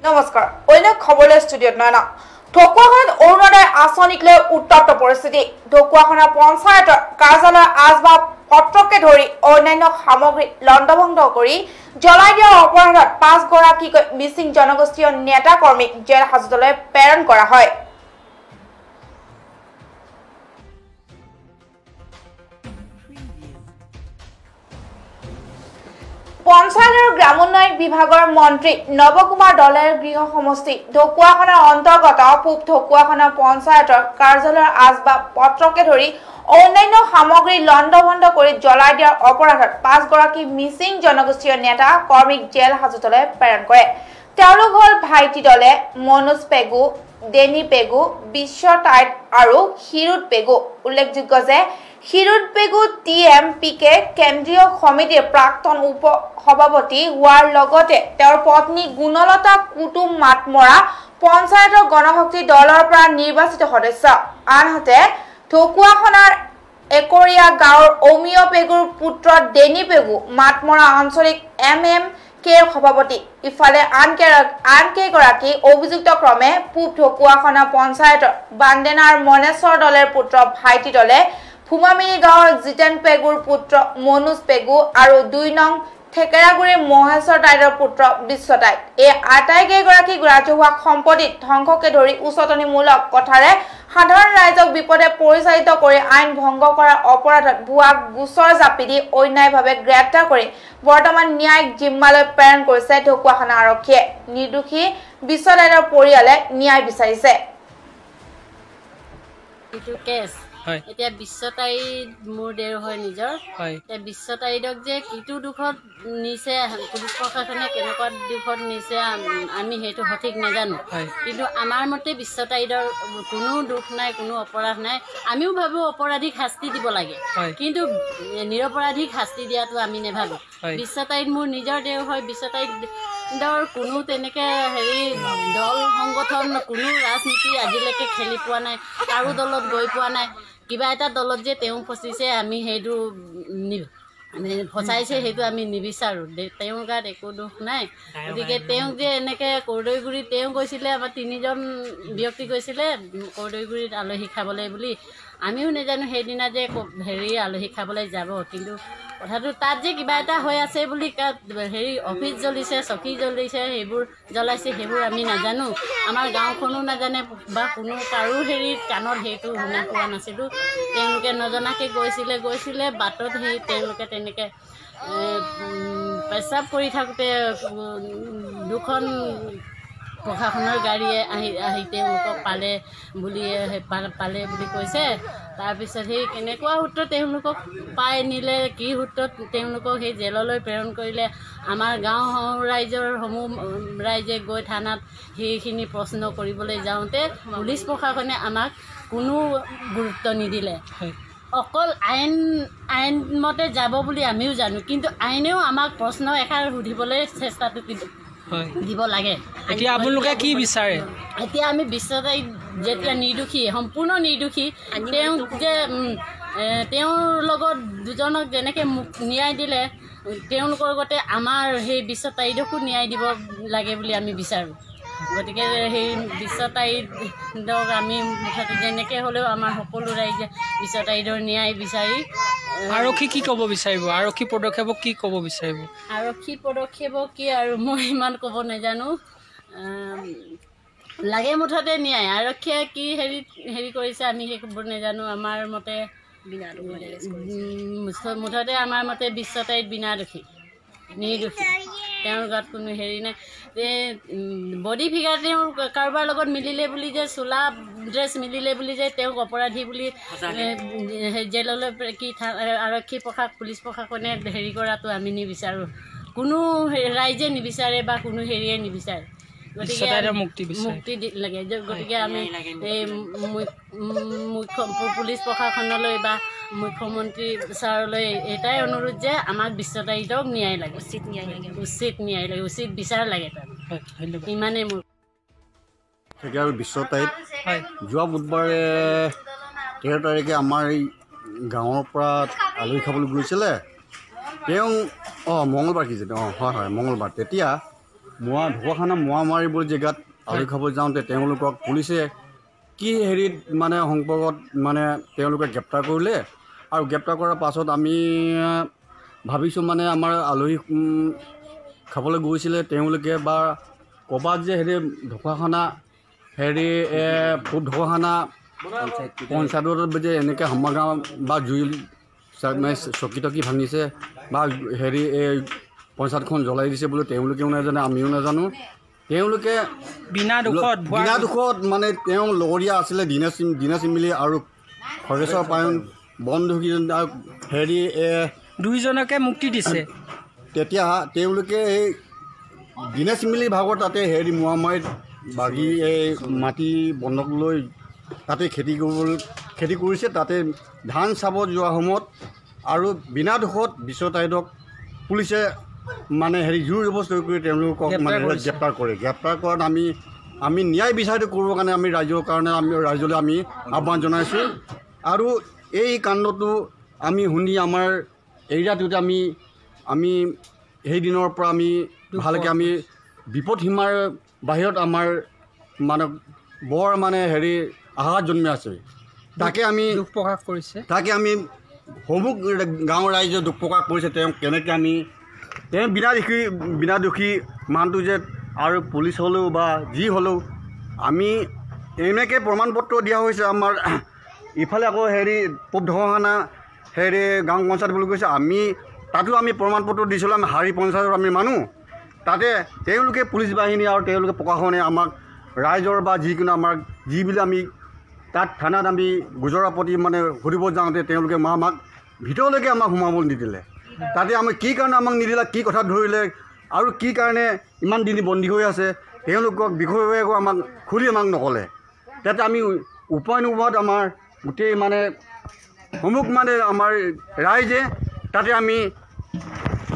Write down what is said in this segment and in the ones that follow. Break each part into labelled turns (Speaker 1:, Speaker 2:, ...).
Speaker 1: নমস্কাৰ অন্য খবৰলৈ ষ্টুডিঅ'ত নয়না ঢকুৱাখানাত অৰুণোদয় আঁচনিক লৈ উত্তপ্ত পৰিস্থিতি ঢকুৱাখানা পঞ্চায়তৰ কাৰ্যালয়ৰ আচবাব পত্ৰকে ধৰি অন্যান্য সামগ্ৰী লণ্ডভণ্ড কৰি জ্বলাই দিয়াৰ অপৰাধত 5 গৰাকীকৈ মিচিং জনগোষ্ঠীয় নেতা কৰ্মীক জেল হাজতলৈ প্ৰেৰণ কৰা হয়। পঞ্চায়ত আৰু গ্ৰামোন্নয়ন বিভাগৰ মন্ত্ৰী নৱকুমাৰ দলেৰ গৃহ সমষ্টি ঢকুৱাখানাৰ অন্তৰ্গত পূব ঢকুৱাখানা পঞ্চায়তৰ কাৰ্যালয়ৰ আচবাব পত্ৰকে ধৰি অন্যান্য সামগ্ৰী লণ্ডভণ্ড কৰি জ্বলাই দিয়াৰ অপৰাধত 5 গৰাকী মিচিং জনগোষ্ঠীয় নেতা কৰ্মীক জেল হাজতলৈ প্ৰেৰণ কৰে। তেওঁলোক হ'ল ভাইটি দলে, মনোজ পেগু, ডেনি পেগু, বিশ্ব টাইট আৰু হিৰুদ পেগু। উল্লেখযোগ্য যে হিৰুদ পেগু TMPK কেন্দ্ৰীয় সমিতিৰ প্ৰাক্তন উপ সভাপতি হোৱাৰ লগতে তেওঁৰ পত্নী গুণলতা কুটুম মাতমৰা পঞ্চায়তৰ গণশক্তি দলৰ পৰা নিৰ্বাচিত সদস্য। আনহাতে ঢকুৱাখানাৰ একৰীয়া গাঁৱৰ অমিয় পেগুৰ পুত্ৰ ডেনি পেগু মাতমৰা আঞ্চলিক MMK সভাপতি। ইফালে আন কেইগৰাকী অভিযুক্ত ক্ৰমে পূব ঢকুৱাখানা পঞ্চায়তৰ বান্দেনাৰ মনেশ্বৰ দলেৰ পুত্ৰ ভাইটি দলে, ফুমামিনি গাঁৱৰ জিতেন পেগুৰ পুত্ৰ মনোজ পেগু আৰু 2 নং থেকেৰাগুৰিৰ মহেশ্বৰ টাইটৰ পুত্ৰ বিশ্ব টাইট। এই আটাইকেইগৰাকী ৰাজহুৱা সম্পত্তিত ধ্বংসকে ধৰি উচতনিমূলক কথাৰে সাধাৰণ ৰাইজক বিপদে পৰিচালিত কৰি আইন ভংগ কৰাৰ অপৰাধত ভুৱা গোচৰ জাপি দি অন্যায়ভাৱে গ্ৰেপ্তাৰ কৰি বৰ্তমান ন্যায়িক জিম্মালৈ প্ৰেৰণ কৰিছে ঢকুৱাখানা আৰক্ষীয়ে। নিৰ্দোষী বিশ্ব টাইটৰ পৰিয়ালে ন্যায় বিচাৰিছে।
Speaker 2: এতিয়া বিশ্ব তাৰিখ মোৰ দেৰ হয় নিজৰ এতিয়া বিশ্ব তাৰিখক যে কিটো দুখত নিছে পুলিচ প্ৰশাসনে কেনেকুৱা দুখত নিছে আমি সেইটো সঠিক নাজানো, কিন্তু আমাৰ মতে বিশ্ব তাৰিখৰ কোনো দুখ নাই, কোনো অপৰাধ নাই। আমিও ভাবো অপৰাধীক শাস্তি দিব লাগে, কিন্তু নিৰপৰাধীক শাস্তি দিয়াটো আমি নাভাবো। বিশ্ব তাৰিখ মোৰ নিজৰ দেৰ হয়। বিশ্ব তাৰিখৰ কোনো তেনেকে দল সংগঠন, কোনো ৰাজনীতি আজিলৈকে খেলি পোৱা নাই, কাৰো দলত গৈ পোৱা নাই। কিবা এটা দলত যে তেওঁ ফচিছে আমি সেইটো ফচাইছে সেইটো আমি নিবিচাৰোঁ। তেওঁৰ গাত একো দুখ নাই। গতিকে তেওঁক যে এনেকৈ কৰ্দৈগুৰিত তেওঁ গৈছিলে, আমাৰ 3জন ব্যক্তি গৈছিলে কৰ্দৈগুৰিত আলহী খাবলৈ বুলি। আমিও নাজানো সেইদিনা যে আলহী খাবলৈ যাব, কিন্তু কথাটো তাত যে কিবা এটা হৈ আছে বুলি অফিচ জ্বলিছে, চকী জ্বলিছে, সেইবোৰ জ্বলাইছে, সেইবোৰ আমি নাজানো। আমাৰ গাঁওখনো নাজানে বা কোনো কাৰো কাণত সেইটো শুনা পোৱা নাছিলোঁ। তেওঁলোকে নজনাকৈ গৈছিলে বাটত তেওঁলোকে তেনেকৈ পেচাব কৰি থাকোঁতে 2খন প্ৰশাসনৰ গাড়ীয়ে আহি তেওঁলোকক পালে বুলি কৈছে। তাৰপিছত কেনেকুৱা সূত্ৰত তেওঁলোকক পাই নিলে, কি সূত্ৰত তেওঁলোকক জেললৈ প্ৰেৰণ কৰিলে, আমাৰ গাঁও ৰাইজে গৈ থানাত সেইখিনি প্ৰশ্ন কৰিবলৈ যাওঁতে পুলিচ প্ৰশাসনে আমাক কোনো গুৰুত্ব নিদিলে। অকল আইনমতে যাব বুলি আমিও জানো, কিন্তু আইনেও আমাক প্ৰশ্ন এষাৰ সুধিবলৈ চেষ্টাটো দিব লাগে।
Speaker 3: এতিয়া আপোনালোকে কি বিচাৰে?
Speaker 2: এতিয়া আমি বিশ্ব তাৰিখ যেতিয়া নিৰ্দোষী, সম্পূৰ্ণ নিৰ্দোষী, তেওঁক যে তেওঁৰ লগত 2জনক যেনেকৈ মোক ন্যায় দিলে, তেওঁলোকৰ লগতে আমাৰ বিশ্ব তাৰিখকো ন্যায় দিব লাগে বুলি আমি বিচাৰোঁ। গতিকে বিশ্ব তাৰিখক আমি মুঠতে যেনেকৈ হ'লেও আমাৰ সকলো ৰাইজে বিশ্ব তাৰিখৰ ন্যায় বিচাৰি।
Speaker 3: আৰক্ষী কি ক'ব বিচাৰিব? আৰক্ষী পদক্ষেপক কি ক'ব বিচাৰিব?
Speaker 2: আৰক্ষী পদক্ষেপক কি আৰু মই ইমান ক'ব নাজানো। লাগে মুঠতে ন্যায়। আৰক্ষীয়ে কি কৰিছে আমি সেইবোৰ নাজানো। আমাৰ মতে মুঠতে আমাৰ মতে বিশ্ব তাৰিখ বিনা দোষী, নিৰ্দোষী। তেওঁৰ গাত কোনো নাই। বডি ফিগাৰ তেওঁ কাৰোবাৰ লগত মিলিলে বুলি যে, চোলা ড্ৰেছ মিলিলে বুলি যে তেওঁক অপৰাধী বুলি জেললৈ আৰক্ষী পুলিচ প্ৰশাসনে কৰাটো আমি নিবিচাৰোঁ। কোনো ৰাইজে নিবিচাৰে বা কোনো নিবিচাৰে। গতিকে মুক্তি লাগে। গতিকে আমি পুলিচ প্ৰশাসনলৈ বা মুখ্যমন্ত্ৰী ছাৰলৈ এটাই অনুৰোধ যে আমাক বিশ্ব তাৰিখক ন্যায় লাগে, উচিত ন্যায় লাগে, উচিত বিচাৰ লাগে। ইমানেই মোৰ।
Speaker 4: আৰু বিশ্ব তাৰিখ যোৱা বুধবাৰে 13 তাৰিখে আমাৰ এই গাঁৱৰ পৰা আলহী খাবলৈ গৈছিলে তেওঁ। মঙলবাৰ কিজানি, হয় মঙলবাৰ। তেতিয়া ঢকুৱাখানা মোৱামাৰী বুলি জেগাত আলু খাব যাওঁতে তেওঁলোকক পুলিচে কি হেৰিত মানে সম্পৰ্কত মানে তেওঁলোকে গ্ৰেপ্তাৰ কৰিলে আৰু গ্ৰেপ্তাৰ কৰাৰ পাছত আমি ভাবিছোঁ মানে আমাৰ আলহী খাবলৈ গৈছিলে তেওঁলোকে বা ক'ৰবাত যে হেৰি ঢকুৱাখানা হেৰি পূব ঢকুৱাখানা পঞ্চায়তত যে এনেকৈ সমাগাম বা জুই চকী টকী ভাঙিছে বা হেৰি এই পঞ্চায়তখন জ্বলাই দিছে বুলি তেওঁলোকেও নাজানে আমিও নাজানো তেওঁলোকে বিনা দুখত মানে তেওঁ লগৰীয়া আছিলে দীনেশ ইমিলি আৰু খগেশ্বৰ পায়ন বন্ধুকী হেৰি
Speaker 3: দুইজনকে মুক্তি দিছে
Speaker 4: তেতিয়া তেওঁলোকে এই দীনেশ ইমিলি ভাগৰ তাতে হেৰি মোৱামাৰীত বাগি এই মাটি বন্ধক লৈ তাতে খেতি কৰিছে তাতে ধান চাব যোৱা সময়ত আৰু বিনা দুখত বিশ্বতাইদক পুলিচে মানে হেৰি জোৰ জবস্তি কৰি তেওঁলোকক মানে গ্ৰেপ্তাৰ কৰে গ্ৰেপ্তাৰ কৰাত আমি ন্যায় বিচাৰটো কৰিবৰ কাৰণে আমি ৰাইজৰ কাৰণে ৰাইজলৈ আমি আহ্বান জনাইছোঁ আৰু এই কাণ্ডটো আমি শুনি আমাৰ এৰিয়াটোতে আমি সেইদিনৰ পৰা আমি ভালকৈ আমি বিপদ সীমাৰ বাহিৰত আমাৰ মানে বৰ মানে হেৰি আঘাত জন্মি আছে তাকে আমি
Speaker 3: দুখ প্ৰকাশ কৰিছে
Speaker 4: তাকে আমি সমূহ গাঁৱৰ ৰাইজে দুখ প্ৰকাশ কৰিছে তেওঁ কেনেকৈ আমি তেওঁ বিনা দোষী মানুহটো যে আৰু পুলিচ হ'লেও বা যি হ'লেও আমি এনেকৈ প্ৰমাণ পত্ৰ দিয়া হৈছে আমাৰ ইফালে আকৌ হেৰি পূব ঢকুৱাখানা হেৰি গাঁও পঞ্চায়ত বুলি কৈছে আমি তাতো আমি প্ৰমাণ পত্ৰ দিছিলোঁ আমি হাৰি পঞ্চায়তৰ আমি মানুহ তাতে তেওঁলোকে পুলিচ বাহিনী আৰু তেওঁলোকে প্ৰশাসনে আমাক ৰাইজৰ বা যিকোনো আমাক যিবিলাক আমি তাত থানাত আমি গুজৰাট প্ৰতি মানে সুধিব যাওঁতে তেওঁলোকে আমাক ভিতৰলৈকে আমাক সোমাব নিদিলে তাতে আমি কি কাৰণে আমাক নিদিলে কি কথা ধৰিলে আৰু কি কাৰণে ইমান দিন বন্দী হৈ আছে তেওঁলোকক বিষয়ে আমাক খুলি আমাক নক'লে তাতে আমি উপায় নোপোৱাত আমাৰ গোটেই মানে সমূহ মানে আমাৰ ৰাইজে তাতে আমি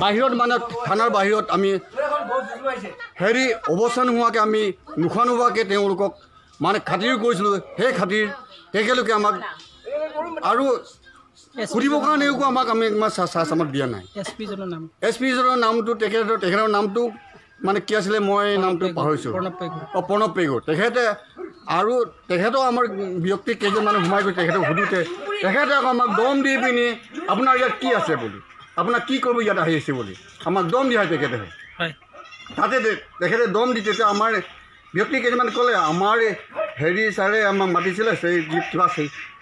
Speaker 4: বাহিৰত মানে থানাৰ বাহিৰত আমি হেৰি অৱস্থান হোৱাকৈ আমি নোখোৱাকৈ তেওঁলোকক মানে খাতিৰ কৰিছিলোঁ সেই খাতিৰ তেখেতলোকে আমাক আৰু সুধিবৰ কাৰণেও আমাক আমাক দিয়া নাই এছ পিজনৰ নামটো তেখেতৰ নামটো মানে কি আছিলে মই নামটো পাহৰিছোঁ প্ৰণৱ পেগু তেখেতে আৰু তেখেতেও আমাৰ ব্যক্তি কেইজন মানুহ সোমাই গৈ তেখেতক সুধোতে তেখেতে আকৌ আমাক দম দি পিনি আপোনাৰ ইয়াত কি আছে বুলি আপোনাক কি কৰিব ইয়াত আহিছে বুলি আমাক দম দিয়া হয় তেখেতে তাতে তেখেতে দম দি তেতিয়া আমাৰ ব্যক্তি কেইজনমান ক'লে আমাৰ হেৰি ছাৰে আমাক মাতিছিলে সেই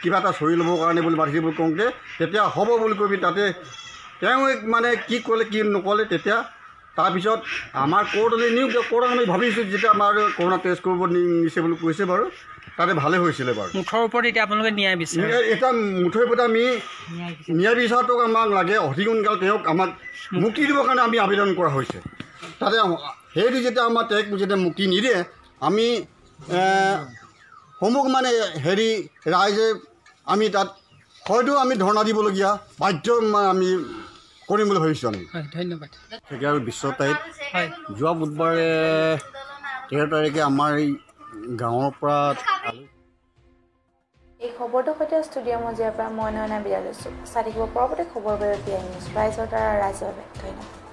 Speaker 4: কিবা এটা চৰি ল'বৰ কাৰণে বুলি মাতিছে বুলি কওঁতে তেতিয়া হ'ব বুলি কৈ তাতে তেওঁ মানে কি ক'লে কি নক'লে তেতিয়া তাৰপিছত আমাৰ কোৰ্টলৈ নিওঁ কোৰ্টত আমি ভাবিছোঁ যেতিয়া আমাৰ কৰোণা টেষ্ট কৰিব নিছে বুলি কৈছে বাৰু তাতে ভালে হৈছিলে বাৰু
Speaker 3: মুঠৰ ওপৰত এতিয়া আপোনালোকে ন্যায় বিচাৰে
Speaker 4: এতিয়া মুঠৰ ওপৰত আমি ন্যায় বিচাৰটোক আমাক লাগে অতি সোনকালে তেওঁক আমাক মুক্তি দিবৰ কাৰণে আমি আবেদন কৰা হৈছে তাতে সেইটো যেতিয়া আমাৰ তেওঁক যেতিয়া মুক্তি নিদিয়ে আমি সমূহ মানে হেৰি ৰাইজে আমি তাত হয়তো আমি ধৰ্ণা দিবলগীয়া বাধ্য আমি কৰিম বুলি ভাবিছোঁ আমি
Speaker 3: ধন্যবাদ
Speaker 4: আৰু বিশ্বতাইত যোৱা বুধবাৰে 13 তাৰিখে আমাৰ এই গাঁৱৰ পৰা
Speaker 1: এই খবৰটোৰ সৈতে ষ্টুডিঅ' মজিয়াৰ পৰা মই নয়না বিদায় লৈছোঁ চাই থাকিব পৰৱৰ্তী খবৰ বাবে ৰাইজৰ দ্বাৰা ৰাইজৰ ধন্যবাদ